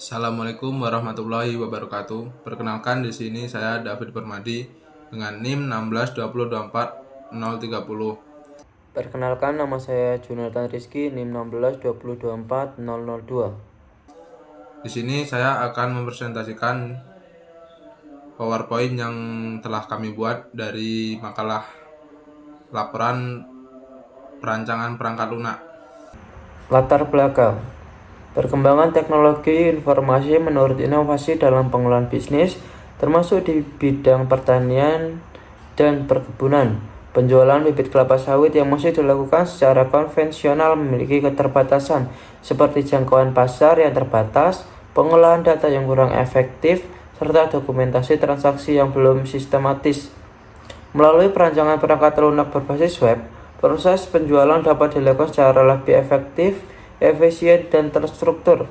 Assalamualaikum warahmatullahi wabarakatuh. Perkenalkan, di sini saya David Permadi dengan NIM 162024 Perkenalkan, nama saya Jonathan Rizky, NIM 162024 Di sini saya akan mempresentasikan PowerPoint yang telah kami buat dari makalah laporan perancangan perangkat lunak. Latar belakang. Perkembangan teknologi informasi menurut inovasi dalam pengelolaan bisnis, termasuk di bidang pertanian dan perkebunan. Penjualan bibit kelapa sawit yang masih dilakukan secara konvensional memiliki keterbatasan, seperti jangkauan pasar yang terbatas, pengolahan data yang kurang efektif, serta dokumentasi transaksi yang belum sistematis. Melalui perancangan perangkat lunak berbasis web, proses penjualan dapat dilakukan secara lebih efektif, efisien, dan terstruktur.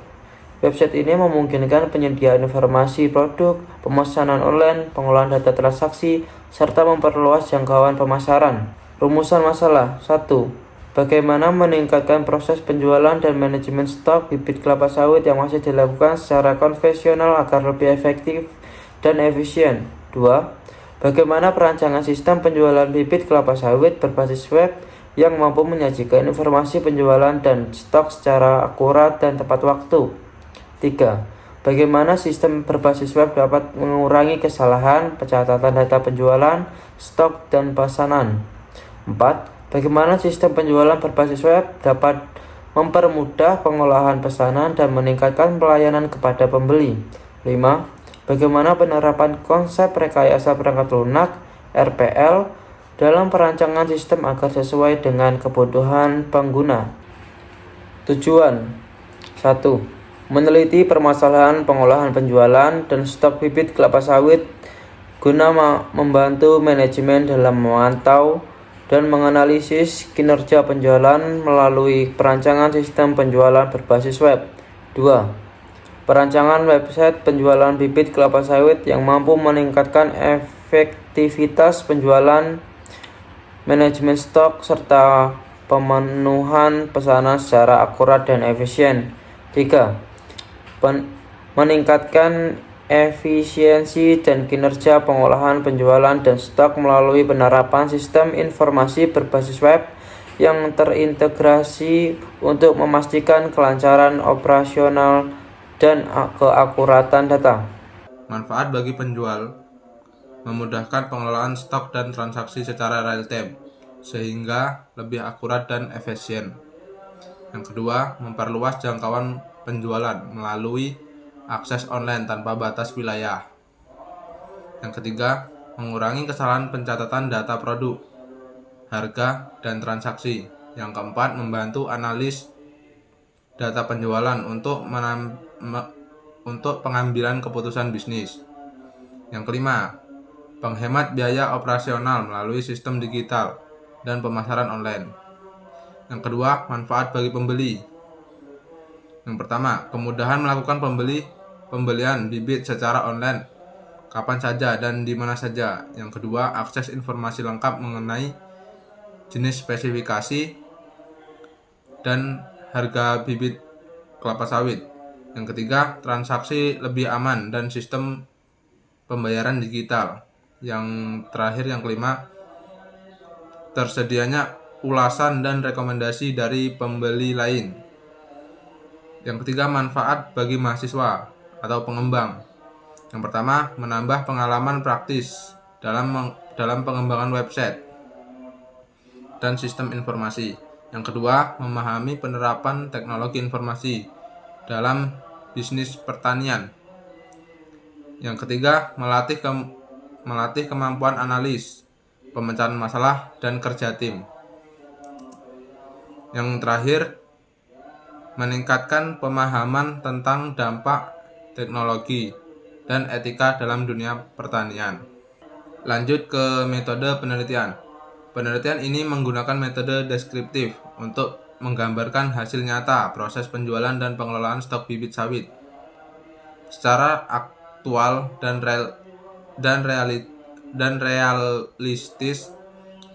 Website ini memungkinkan penyediaan informasi produk, pemesanan online, pengolahan data transaksi, serta memperluas jangkauan pemasaran. Rumusan masalah 1. Bagaimana meningkatkan proses penjualan dan manajemen stok bibit kelapa sawit yang masih dilakukan secara konvensional agar lebih efektif dan efisien. 2. Bagaimana perancangan sistem penjualan bibit kelapa sawit berbasis web yang mampu menyajikan informasi penjualan dan stok secara akurat dan tepat waktu. 3. Bagaimana sistem berbasis web dapat mengurangi kesalahan pencatatan data penjualan, stok, dan pesanan. 4. Bagaimana sistem penjualan berbasis web dapat mempermudah pengolahan pesanan dan meningkatkan pelayanan kepada pembeli. 5. Bagaimana penerapan konsep rekayasa perangkat lunak (RPL) dalam perancangan sistem agar sesuai dengan kebutuhan pengguna. Tujuan 1. Meneliti permasalahan pengolahan penjualan dan stok bibit kelapa sawit guna membantu manajemen dalam memantau dan menganalisis kinerja penjualan melalui perancangan sistem penjualan berbasis web. 2. Perancangan website penjualan bibit kelapa sawit yang mampu meningkatkan efektivitas penjualan, manajemen stok, serta pemenuhan pesanan secara akurat dan efisien. 3. Meningkatkan efisiensi dan kinerja pengolahan penjualan dan stok melalui penerapan sistem informasi berbasis web yang terintegrasi untuk memastikan kelancaran operasional dan keakuratan data. Manfaat bagi penjual: memudahkan pengelolaan stok dan transaksi secara real time sehingga lebih akurat dan efisien. Yang kedua, memperluas jangkauan penjualan melalui akses online tanpa batas wilayah. Yang ketiga, mengurangi kesalahan pencatatan data produk, harga, dan transaksi. Yang keempat, membantu analis data penjualan untuk pengambilan keputusan bisnis. Yang kelima, penghemat biaya operasional melalui sistem digital dan pemasaran online. Yang kedua, manfaat bagi pembeli. Yang pertama, kemudahan melakukan pembelian bibit secara online kapan saja dan di mana saja. Yang kedua, akses informasi lengkap mengenai jenis, spesifikasi, dan harga bibit kelapa sawit. Yang ketiga, transaksi lebih aman dan sistem pembayaran digital. Yang terakhir, yang kelima, tersedianya ulasan dan rekomendasi dari pembeli lain. Yang ketiga, manfaat bagi mahasiswa atau pengembang. Yang pertama, menambah pengalaman praktis dalam pengembangan website dan sistem informasi. Yang kedua, memahami penerapan teknologi informasi dalam bisnis pertanian. Yang ketiga, melatih kemampuan analis, pemecahan masalah, dan kerja tim. Yang terakhir, meningkatkan pemahaman tentang dampak teknologi dan etika dalam dunia pertanian. Lanjut ke metode penelitian. Penelitian ini menggunakan metode deskriptif untuk menggambarkan hasil nyata proses penjualan dan pengelolaan stok bibit sawit secara aktual dan realistis.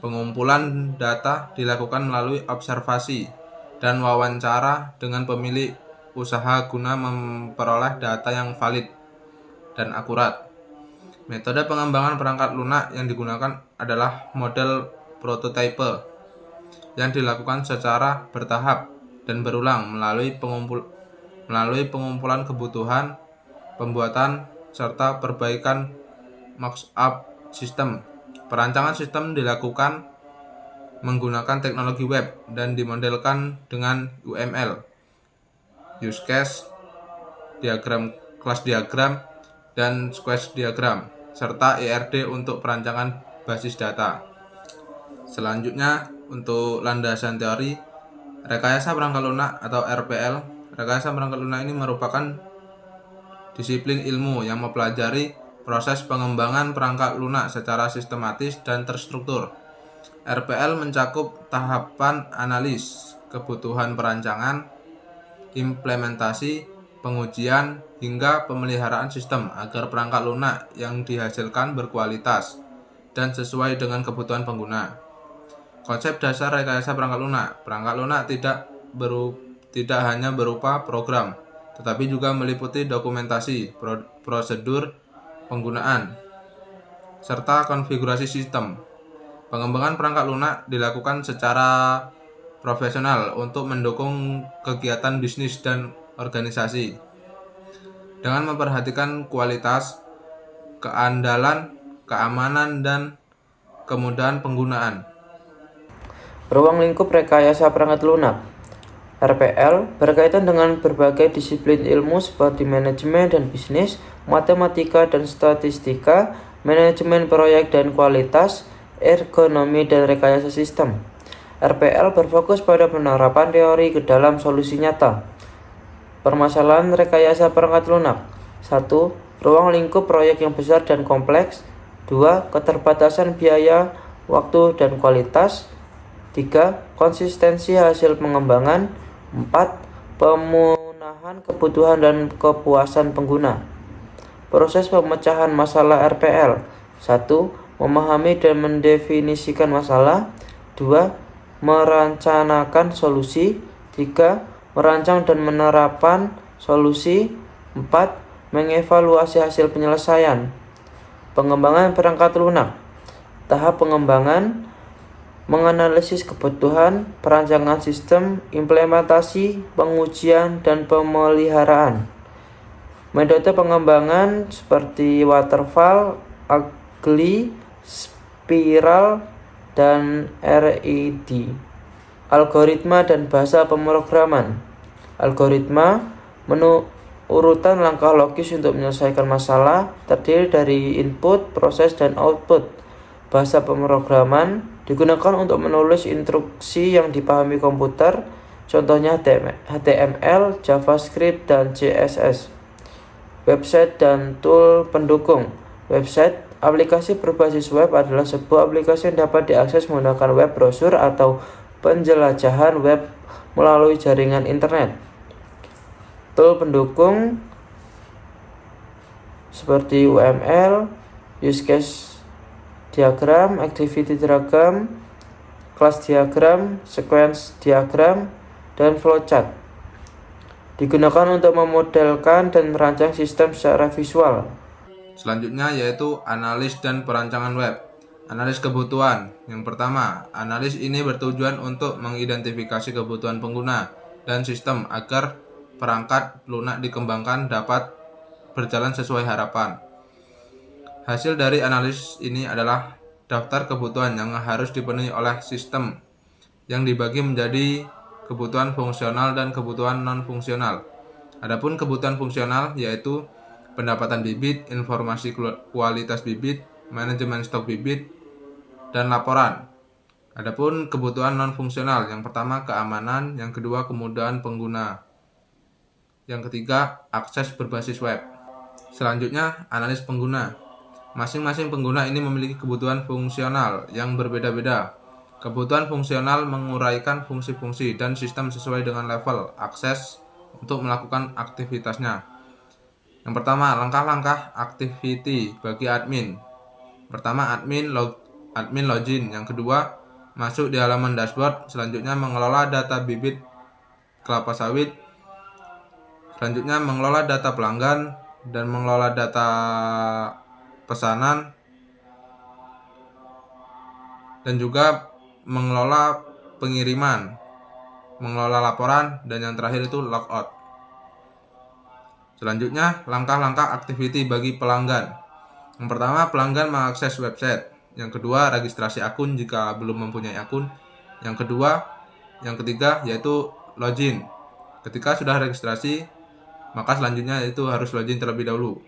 Pengumpulan data dilakukan melalui observasi dan wawancara dengan pemilik usaha guna memperoleh data yang valid dan akurat. Metode pengembangan perangkat lunak yang digunakan adalah model prototype yang dilakukan secara bertahap dan berulang melalui pengumpulan kebutuhan, pembuatan, serta perbaikan mock-up sistem. Perancangan sistem dilakukan menggunakan teknologi web dan dimodelkan dengan UML, use case, kelas diagram, dan squash diagram, serta ERD untuk perancangan basis data. Selanjutnya, untuk landasan teori, rekayasa perangkat lunak atau RPL. Rekayasa perangkat lunak ini merupakan disiplin ilmu yang mempelajari proses pengembangan perangkat lunak secara sistematis dan terstruktur. RPL mencakup tahapan analis, kebutuhan perancangan, implementasi, pengujian, hingga pemeliharaan sistem agar perangkat lunak yang dihasilkan berkualitas dan sesuai dengan kebutuhan pengguna. Konsep dasar rekayasa perangkat lunak. Perangkat lunak tidak hanya berupa program, tetapi juga meliputi dokumentasi, prosedur penggunaan, serta konfigurasi sistem. Pengembangan perangkat lunak dilakukan secara profesional untuk mendukung kegiatan bisnis dan organisasi dengan memperhatikan kualitas, keandalan, keamanan, dan kemudahan penggunaan. Ruang lingkup rekayasa perangkat lunak RPL berkaitan dengan berbagai disiplin ilmu seperti manajemen dan bisnis, matematika dan statistika, manajemen proyek dan kualitas, ergonomi dan rekayasa sistem. RPL berfokus pada penerapan teori ke dalam solusi nyata. Permasalahan rekayasa perangkat lunak. 1. Ruang lingkup proyek yang besar dan kompleks. 2. Keterbatasan biaya, waktu, dan kualitas. 3. Konsistensi hasil pengembangan. 4. Pemenuhan kebutuhan dan kepuasan pengguna. Proses pemecahan masalah RPL. 1. Memahami dan mendefinisikan masalah. 2. Merencanakan solusi. 3. Merancang dan menerapkan solusi. 4. Mengevaluasi hasil penyelesaian. Pengembangan perangkat lunak. Tahap pengembangan: menganalisis kebutuhan, perancangan sistem, implementasi, pengujian, dan pemeliharaan. Metode pengembangan seperti waterfall, agile, spiral, dan RED. Algoritma dan bahasa pemrograman. Algoritma urutan langkah logis untuk menyelesaikan masalah, terdiri dari input, proses, dan output. Bahasa pemrograman digunakan untuk menulis instruksi yang dipahami komputer, contohnya HTML, JavaScript, dan CSS. Website dan tool pendukung. Website, aplikasi berbasis web adalah sebuah aplikasi yang dapat diakses menggunakan web browser atau penjelajahan web melalui jaringan internet. Tool pendukung seperti UML, use case diagram, activity diagram, class diagram, sequence diagram, dan flowchart. Digunakan untuk memodelkan dan merancang sistem secara visual. Selanjutnya yaitu analis dan perancangan web. Analis kebutuhan. Yang pertama, analis ini bertujuan untuk mengidentifikasi kebutuhan pengguna dan sistem agar perangkat lunak dikembangkan dapat berjalan sesuai harapan. Hasil dari analis ini adalah daftar kebutuhan yang harus dipenuhi oleh sistem yang dibagi menjadi kebutuhan fungsional dan kebutuhan non-fungsional. Adapun kebutuhan fungsional yaitu pendapatan bibit, informasi kualitas bibit, manajemen stok bibit, dan laporan. Adapun kebutuhan non-fungsional, yang pertama keamanan, yang kedua kemudahan pengguna, yang ketiga akses berbasis web. Selanjutnya analis pengguna. Masing-masing pengguna ini memiliki kebutuhan fungsional yang berbeda-beda. Kebutuhan fungsional menguraikan fungsi-fungsi dan sistem sesuai dengan level akses untuk melakukan aktivitasnya. Yang pertama, langkah-langkah activity bagi admin. Pertama, admin login. Yang kedua, masuk di halaman dashboard. Selanjutnya, mengelola data bibit kelapa sawit. Selanjutnya, mengelola data pelanggan dan mengelola data pesanan, dan juga mengelola pengiriman, mengelola laporan, dan yang terakhir itu logout. Selanjutnya, langkah-langkah activity bagi pelanggan. Yang pertama, pelanggan mengakses website. Yang kedua, registrasi akun jika belum mempunyai akun. Yang ketiga yaitu login. Ketika sudah registrasi, maka selanjutnya itu harus login terlebih dahulu.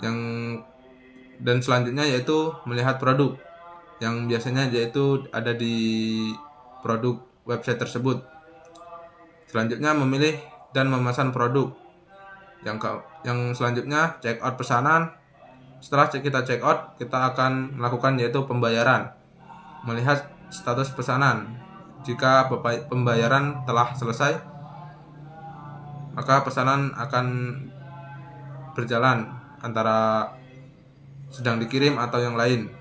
Dan selanjutnya yaitu melihat produk, yang biasanya yaitu ada di produk website tersebut. Selanjutnya, memilih dan memesan produk. Yang selanjutnya, check out pesanan. Setelah kita check out, kita akan melakukan yaitu pembayaran. Melihat status pesanan. Jika pembayaran telah selesai, maka pesanan akan berjalan antara sedang dikirim atau yang lain.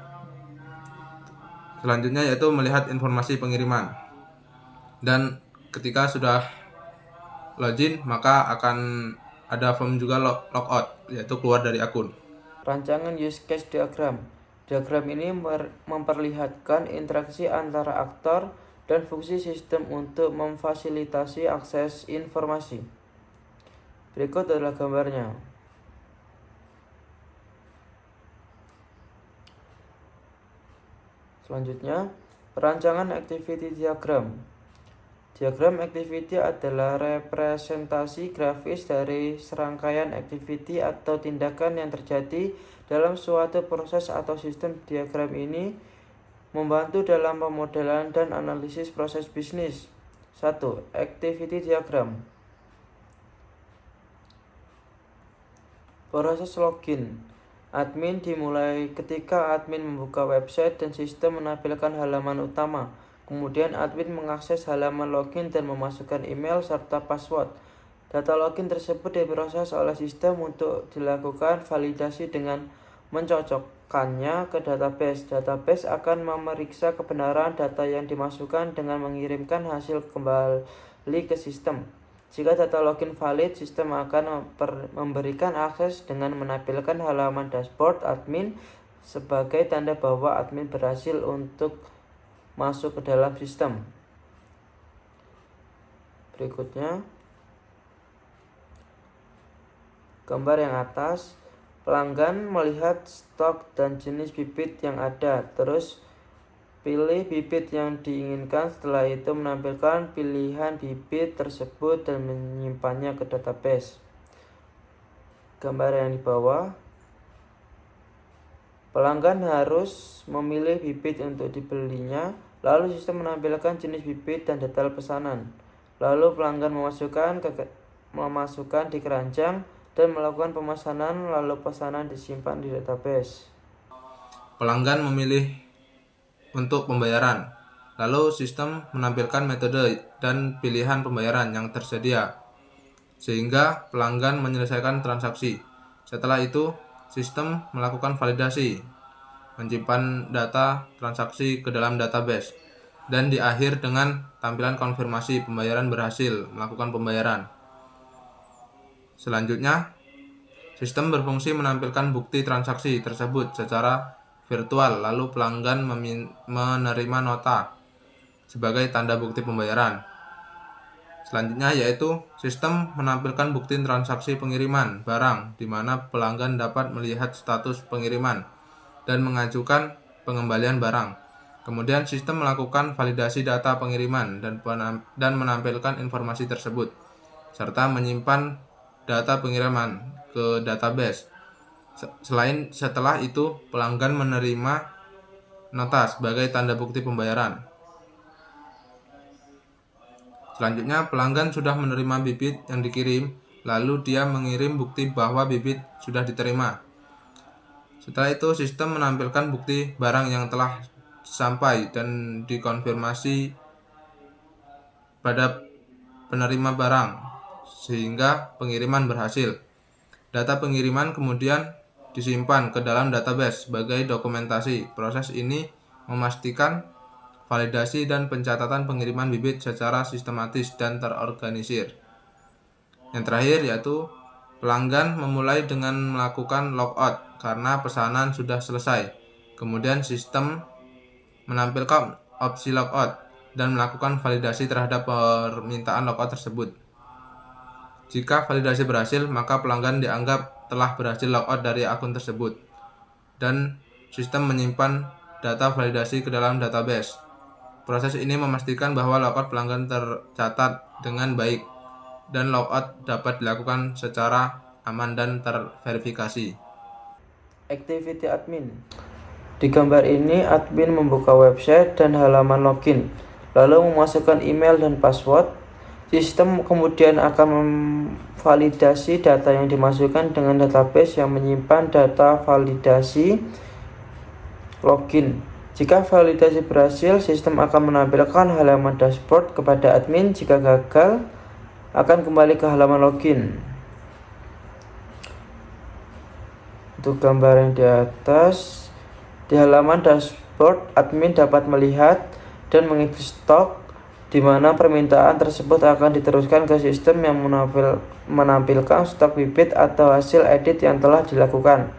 Selanjutnya yaitu melihat informasi pengiriman. Dan ketika sudah login, maka akan ada form juga logout, yaitu keluar dari akun. Rancangan use case diagram. Diagram ini memperlihatkan interaksi antara aktor dan fungsi sistem untuk memfasilitasi akses informasi. Berikut adalah gambarnya. Selanjutnya, perancangan activity diagram. Diagram activity adalah representasi grafis dari serangkaian activity atau tindakan yang terjadi dalam suatu proses atau sistem. Diagram ini membantu dalam pemodelan dan analisis proses bisnis. 1. Activity diagram. Proses login. Admin dimulai ketika admin membuka website dan sistem menampilkan halaman utama. Kemudian admin mengakses halaman login dan memasukkan email serta password. Data login tersebut diproses oleh sistem untuk dilakukan validasi dengan mencocokkannya ke database. Database akan memeriksa kebenaran data yang dimasukkan dengan mengirimkan hasil kembali ke sistem. Jika data login valid, sistem akan memberikan akses dengan menampilkan halaman dashboard admin sebagai tanda bahwa admin berhasil untuk masuk ke dalam sistem. Berikutnya, gambar yang atas, pelanggan melihat stok dan jenis bibit yang ada, terus pilih bibit yang diinginkan. Setelah itu menampilkan pilihan bibit tersebut dan menyimpannya ke database. Gambar yang di bawah, pelanggan harus memilih bibit untuk dibelinya, lalu sistem menampilkan jenis bibit dan detail pesanan. Lalu pelanggan memasukkan di keranjang dan melakukan pemesanan, lalu pesanan disimpan di database. Pelanggan memilih untuk pembayaran, lalu sistem menampilkan metode dan pilihan pembayaran yang tersedia, sehingga pelanggan menyelesaikan transaksi. Setelah itu, sistem melakukan validasi, menyimpan data transaksi ke dalam database, dan di akhir dengan tampilan konfirmasi pembayaran berhasil melakukan pembayaran. Selanjutnya, sistem berfungsi menampilkan bukti transaksi tersebut secara virtual, lalu pelanggan menerima nota sebagai tanda bukti pembayaran. Selanjutnya yaitu sistem menampilkan bukti transaksi pengiriman barang, di mana pelanggan dapat melihat status pengiriman dan mengajukan pengembalian barang. Kemudian sistem melakukan validasi data pengiriman dan menampilkan informasi tersebut, serta menyimpan data pengiriman ke database. Setelah itu, pelanggan menerima nota sebagai tanda bukti pembayaran. Selanjutnya, pelanggan sudah menerima bibit yang dikirim, lalu dia mengirim bukti bahwa bibit sudah diterima. Setelah itu, sistem menampilkan bukti barang yang telah sampai dan dikonfirmasi pada penerima barang, sehingga pengiriman berhasil. Data pengiriman kemudian disimpan ke dalam database sebagai dokumentasi. Proses ini memastikan validasi dan pencatatan pengiriman bibit secara sistematis dan terorganisir. Yang terakhir yaitu pelanggan memulai dengan melakukan logout karena pesanan sudah selesai. Kemudian sistem menampilkan opsi logout dan melakukan validasi terhadap permintaan logout tersebut. Jika validasi berhasil, maka pelanggan dianggap telah berhasil logout dari akun tersebut dan sistem menyimpan data validasi ke dalam database. Proses ini memastikan bahwa logout pelanggan tercatat dengan baik dan logout dapat dilakukan secara aman dan terverifikasi. Activity admin. Di gambar ini, admin membuka website dan halaman login, lalu memasukkan email dan password. Sistem kemudian akan memvalidasi data yang dimasukkan dengan database yang menyimpan data validasi login. Jika validasi berhasil, sistem akan menampilkan halaman dashboard kepada admin. Jika gagal, akan kembali ke halaman login. Untuk gambar yang di atas, di halaman dashboard, admin dapat melihat dan mengisi stok, di mana permintaan tersebut akan diteruskan ke sistem yang menampilkan stok bibit atau hasil edit yang telah dilakukan.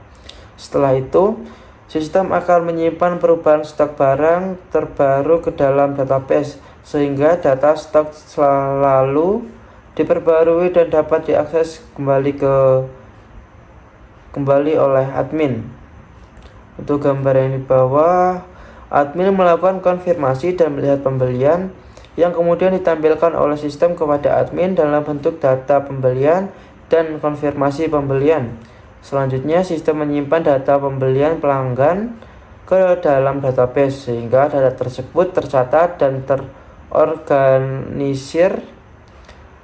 Setelah itu, sistem akan menyimpan perubahan stok barang terbaru ke dalam database, sehingga data stok selalu diperbarui dan dapat diakses kembali oleh admin. Untuk gambar yang di bawah, admin melakukan konfirmasi dan melihat pembelian yang kemudian ditampilkan oleh sistem kepada admin dalam bentuk data pembelian dan konfirmasi pembelian. Selanjutnya, sistem menyimpan data pembelian pelanggan ke dalam database sehingga data tersebut tercatat dan terorganisir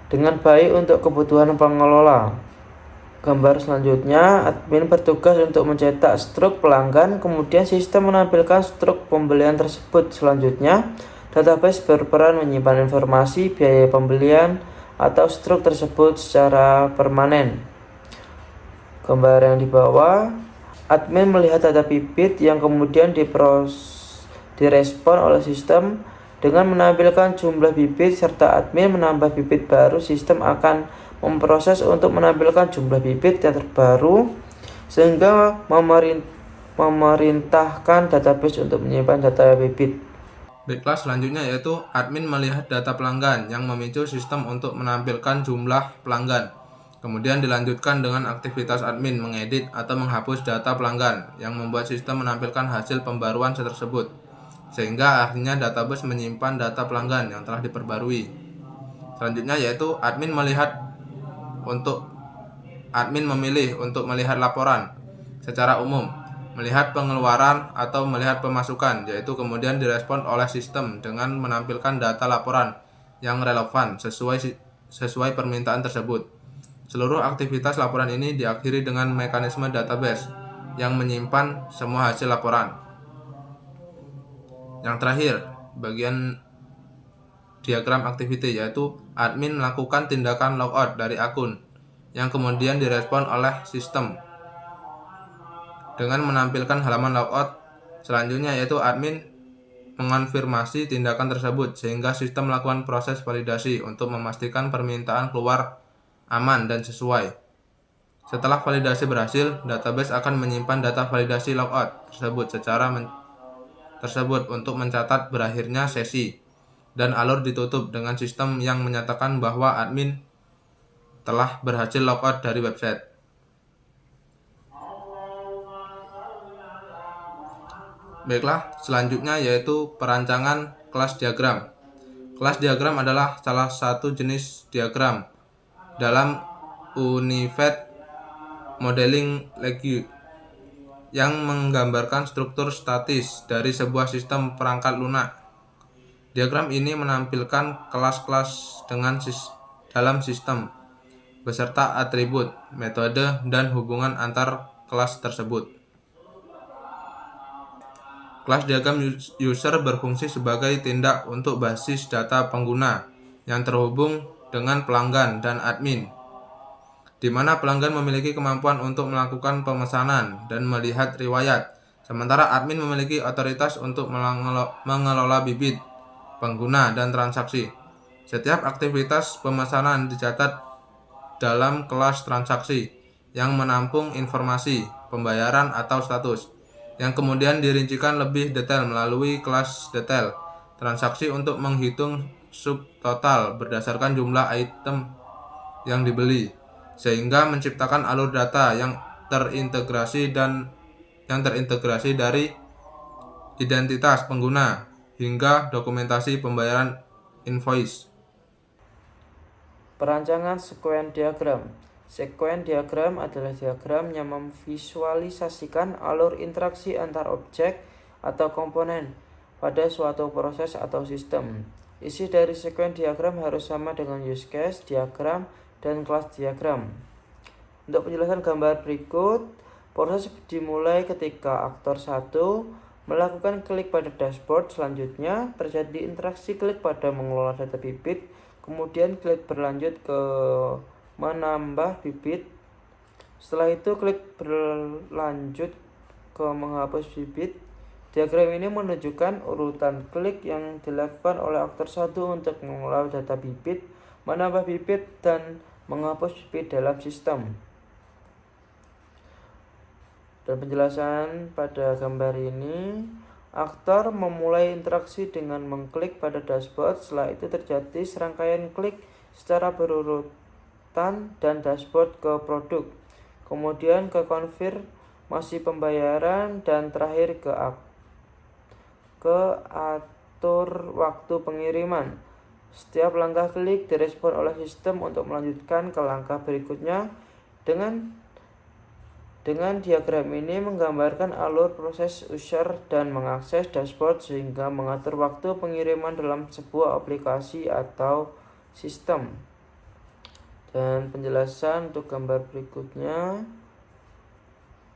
dengan baik untuk kebutuhan pengelola. Gambar selanjutnya, admin bertugas untuk mencetak struk pelanggan, kemudian sistem menampilkan struk pembelian tersebut. Selanjutnya, database berperan menyimpan informasi biaya pembelian atau struk tersebut secara permanen. Gambar yang di bawah, admin melihat data bibit yang kemudian direspon oleh sistem dengan menampilkan jumlah bibit serta admin menambah bibit baru. Sistem akan memproses untuk menampilkan jumlah bibit yang terbaru sehingga memerintahkan database untuk menyimpan data bibit. Baiklah, selanjutnya yaitu admin melihat data pelanggan yang memicu sistem untuk menampilkan jumlah pelanggan. Kemudian dilanjutkan dengan aktivitas admin mengedit atau menghapus data pelanggan yang membuat sistem menampilkan hasil pembaruan tersebut, sehingga akhirnya database menyimpan data pelanggan yang telah diperbarui. Selanjutnya yaitu admin memilih untuk melihat laporan secara umum, melihat pengeluaran atau melihat pemasukan, yaitu kemudian direspon oleh sistem dengan menampilkan data laporan yang relevan sesuai permintaan tersebut. Seluruh aktivitas laporan ini diakhiri dengan mekanisme database yang menyimpan semua hasil laporan. Yang terakhir, bagian diagram activity, yaitu admin melakukan tindakan logout dari akun yang kemudian direspon oleh sistem dengan menampilkan halaman logout. Selanjutnya yaitu admin mengonfirmasi tindakan tersebut sehingga sistem melakukan proses validasi untuk memastikan permintaan keluar aman dan sesuai. Setelah validasi berhasil, database akan menyimpan data validasi logout tersebut untuk mencatat berakhirnya sesi, dan alur ditutup dengan sistem yang menyatakan bahwa admin telah berhasil logout dari website. Baiklah, selanjutnya yaitu perancangan kelas diagram. Kelas diagram adalah salah satu jenis diagram dalam Unified Modeling Language yang menggambarkan struktur statis dari sebuah sistem perangkat lunak. Diagram ini menampilkan kelas-kelas dalam sistem beserta atribut, metode, dan hubungan antar kelas tersebut. Kelas diagram user berfungsi sebagai tindak untuk basis data pengguna yang terhubung dengan pelanggan dan admin, di mana pelanggan memiliki kemampuan untuk melakukan pemesanan dan melihat riwayat, sementara admin memiliki otoritas untuk mengelola bibit, pengguna, dan transaksi. Setiap aktivitas pemesanan dicatat dalam kelas transaksi yang menampung informasi pembayaran atau status, yang kemudian dirincikan lebih detail melalui kelas detail transaksi untuk menghitung subtotal berdasarkan jumlah item yang dibeli, sehingga menciptakan alur data yang terintegrasi dari identitas pengguna hingga dokumentasi pembayaran invoice. Perancangan sekuen diagram. Sekuen diagram adalah diagram yang memvisualisasikan alur interaksi antar objek atau komponen pada suatu proses atau sistem. Isi dari sekuen diagram harus sama dengan use case diagram dan kelas diagram. Untuk penjelasan gambar berikut, proses dimulai ketika aktor 1 melakukan klik pada dashboard. Selanjutnya terjadi interaksi klik pada mengelola data bibit, kemudian klik berlanjut ke menambah bibit. Setelah itu klik berlanjut ke menghapus bibit. Diagram ini menunjukkan urutan klik yang dilakukan oleh aktor 1 untuk mengelola data bibit, menambah bibit, dan menghapus bibit dalam sistem. Dan penjelasan pada gambar ini, aktor memulai interaksi dengan mengklik pada dashboard. Setelah itu terjadi serangkaian klik secara berurutan dan dashboard ke produk, kemudian ke konfirmasi pembayaran, dan terakhir ke atur waktu pengiriman. Setiap langkah klik direspon oleh sistem untuk melanjutkan ke langkah berikutnya. Dengan diagram ini menggambarkan alur proses user dan mengakses dashboard sehingga mengatur waktu pengiriman dalam sebuah aplikasi atau sistem. Dan penjelasan untuk gambar berikutnya,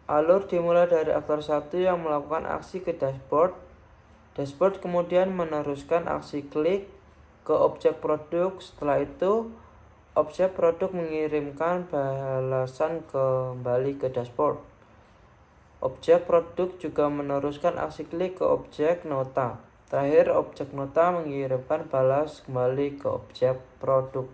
alur dimulai dari aktor 1 yang melakukan aksi ke dashboard. Dashboard kemudian meneruskan aksi klik ke objek produk. Setelah itu objek produk mengirimkan balasan kembali ke dashboard. Objek produk juga meneruskan aksi klik ke objek nota. Terakhir, objek nota mengirimkan balas kembali ke objek produk.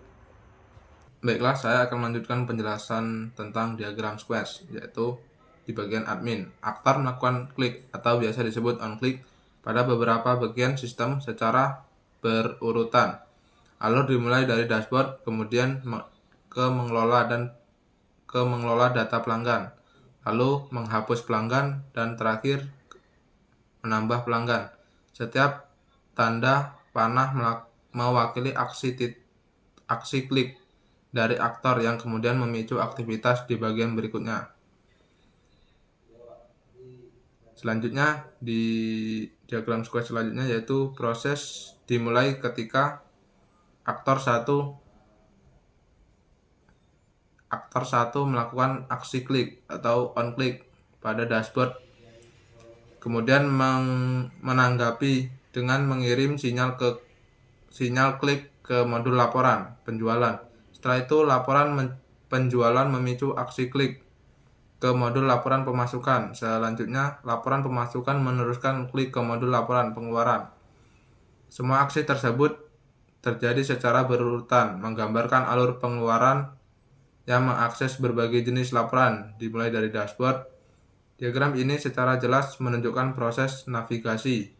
Baiklah, saya akan melanjutkan penjelasan tentang diagram squares, yaitu di bagian admin. Aktor melakukan klik atau biasa disebut on click pada beberapa bagian sistem secara berurutan. Alur dimulai dari dashboard, kemudian ke mengelola data pelanggan, lalu menghapus pelanggan, dan terakhir menambah pelanggan. Setiap tanda panah mewakili aksi klik dari aktor yang kemudian memicu aktivitas di bagian berikutnya. Selanjutnya di diagram square selanjutnya yaitu proses dimulai ketika aktor 1 melakukan aksi klik atau on click pada dashboard, kemudian menanggapi dengan mengirim sinyal klik ke modul laporan penjualan. Setelah itu laporan penjualan memicu aksi klik ke modul laporan pemasukan. Selanjutnya laporan pemasukan meneruskan klik ke modul laporan pengeluaran. Semua aksi tersebut terjadi secara berurutan, menggambarkan alur pengeluaran yang mengakses berbagai jenis laporan dimulai dari dashboard. Diagram ini secara jelas menunjukkan proses navigasi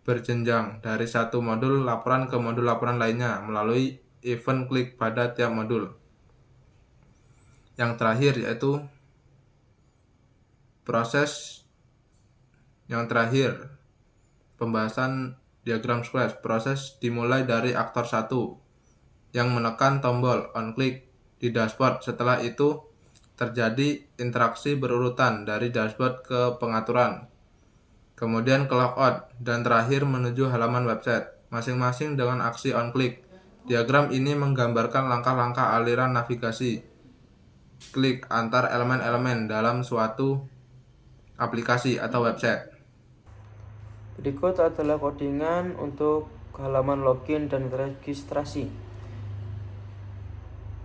berjenjang dari satu modul laporan ke modul laporan lainnya melalui event klik pada tiap modul. Yang terakhir yaitu pembahasan diagram squares. Proses dimulai dari aktor 1 yang menekan tombol on click di dashboard. Setelah itu terjadi interaksi berurutan dari dashboard ke pengaturan, kemudian ke logout, dan terakhir menuju halaman website, masing-masing dengan aksi on click. Diagram ini menggambarkan langkah-langkah aliran navigasi klik antar elemen-elemen dalam suatu aplikasi atau website. Berikut adalah codingan untuk halaman login dan registrasi.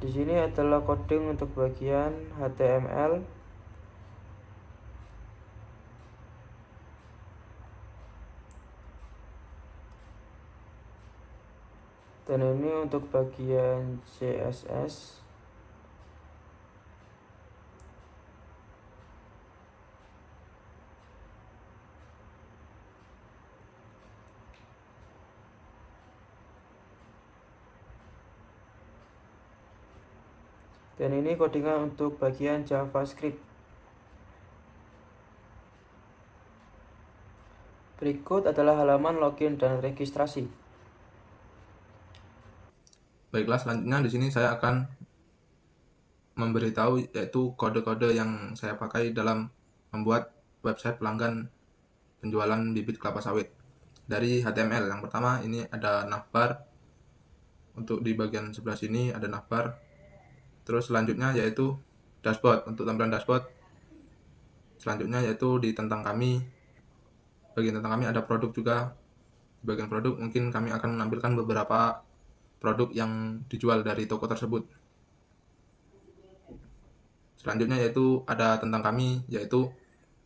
Di sini adalah coding untuk bagian HTML. Dan ini untuk bagian CSS. Dan ini codingan untuk bagian JavaScript. Berikut adalah halaman login dan registrasi. Baiklah, selanjutnya di sini saya akan memberitahu yaitu kode-kode yang saya pakai dalam membuat website pelanggan penjualan bibit kelapa sawit dari HTML. Yang pertama ini ada navbar, untuk di bagian sebelah sini ada navbar. Terus selanjutnya yaitu dashboard, untuk tampilan dashboard. Selanjutnya yaitu di tentang kami, bagian tentang kami ada produk juga. Di bagian produk mungkin kami akan menampilkan beberapa produk yang dijual dari toko tersebut. Selanjutnya yaitu ada tentang kami, yaitu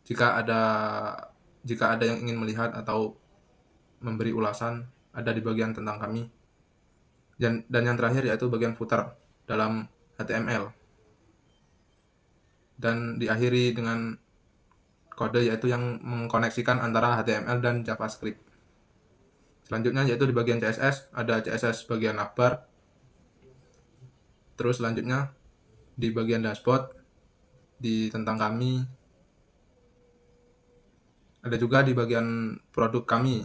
jika ada yang ingin melihat atau memberi ulasan, ada di bagian tentang kami. Dan yang terakhir yaitu bagian footer dalam HTML. Dan diakhiri dengan kode yaitu yang mengkoneksikan antara HTML dan JavaScript. Selanjutnya yaitu di bagian CSS, ada CSS bagian navbar. Terus selanjutnya di bagian dashboard, di tentang kami, ada juga di bagian produk kami,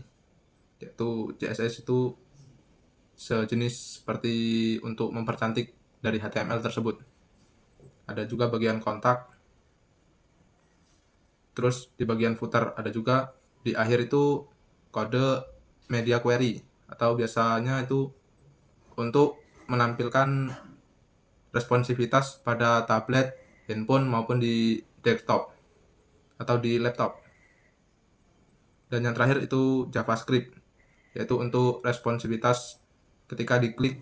yaitu CSS itu sejenis seperti untuk mempercantik dari HTML tersebut. Ada juga bagian kontak. Terus di bagian footer ada juga di akhir itu kode media query, atau biasanya itu untuk menampilkan responsivitas pada tablet, handphone maupun di desktop atau di laptop. Dan yang terakhir itu JavaScript, yaitu untuk responsivitas ketika diklik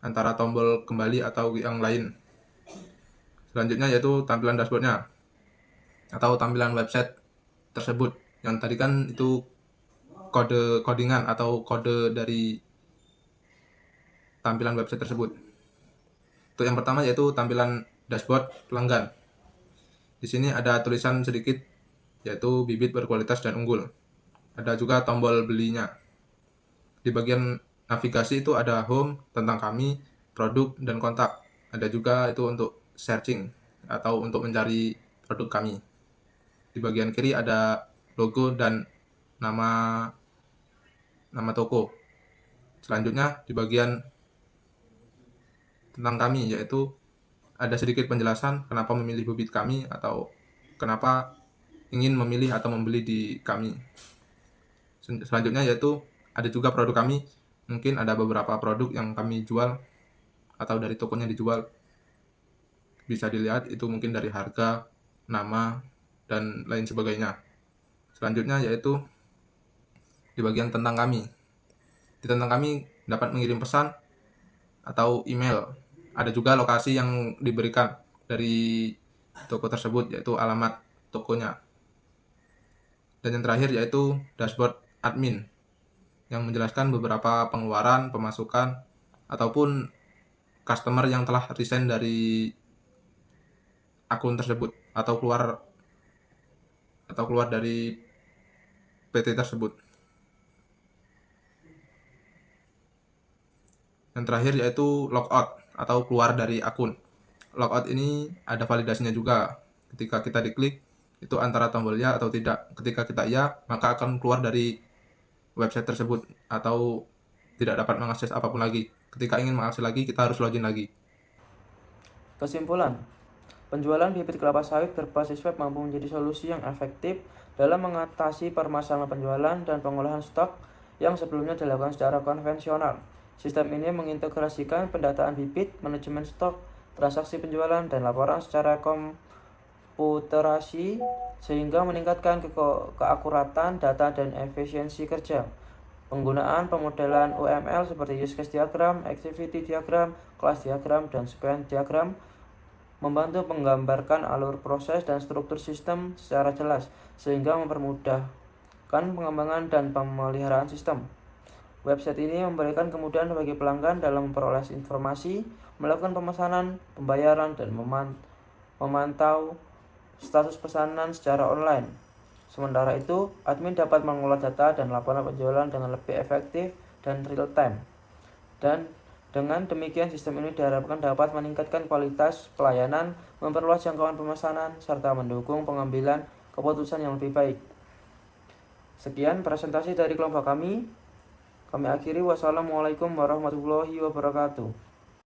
antara tombol kembali atau yang lain. Selanjutnya yaitu tampilan dashboardnya atau tampilan website tersebut. Yang tadi kan itu codingan atau kode dari tampilan website tersebut. Untuk yang pertama yaitu tampilan dashboard pelanggan. Di sini ada tulisan sedikit yaitu bibit berkualitas dan unggul. Ada juga tombol belinya. Di bagian navigasi itu ada home, tentang kami, produk, dan kontak. Ada juga itu untuk searching atau untuk mencari produk kami. Di bagian kiri ada logo dan nama toko. Selanjutnya di bagian tentang kami, yaitu ada sedikit penjelasan kenapa memilih bibit kami atau kenapa ingin memilih atau membeli di kami. Selanjutnya yaitu ada juga produk kami. Mungkin ada beberapa produk yang kami jual atau dari tokonya dijual. Bisa dilihat itu mungkin dari harga, nama, dan lain sebagainya. Selanjutnya yaitu di bagian tentang kami. Di tentang kami dapat mengirim pesan atau email. Ada juga lokasi yang diberikan dari toko tersebut, yaitu alamat tokonya. Dan yang terakhir yaitu dashboard admin, yang menjelaskan beberapa pengeluaran, pemasukan, ataupun customer yang telah resign dari akun tersebut atau keluar dari PT tersebut. Yang terakhir yaitu logout atau keluar dari akun. Logout ini ada validasinya juga. Ketika kita diklik itu antara tombol ya atau tidak. Ketika kita ya, maka akan keluar dari website tersebut atau tidak dapat mengakses apapun lagi. Ketika ingin mengakses lagi, kita harus login lagi. Kesimpulan, penjualan bibit kelapa sawit berbasis web mampu menjadi solusi yang efektif dalam mengatasi permasalahan penjualan dan pengolahan stok yang sebelumnya dilakukan secara konvensional. Sistem ini mengintegrasikan pendataan bibit, manajemen stok, transaksi penjualan, dan laporan secara komputerasi sehingga meningkatkan keakuratan data dan efisiensi kerja. Penggunaan pemodelan UML seperti use case diagram, activity diagram, class diagram, dan sequence diagram membantu menggambarkan alur proses dan struktur sistem secara jelas sehingga mempermudahkan pengembangan dan pemeliharaan sistem. Website ini memberikan kemudahan bagi pelanggan dalam memperoleh informasi, melakukan pemesanan, pembayaran, dan memantau status pesanan secara online. Sementara itu, admin dapat mengolah data dan laporan penjualan dengan lebih efektif dan real time. Dan Dengan demikian, sistem ini diharapkan dapat meningkatkan kualitas pelayanan, memperluas jangkauan pemesanan, serta mendukung pengambilan keputusan yang lebih baik. Sekian presentasi dari kelompok kami. Kami akhiri. Wassalamualaikum warahmatullahi wabarakatuh.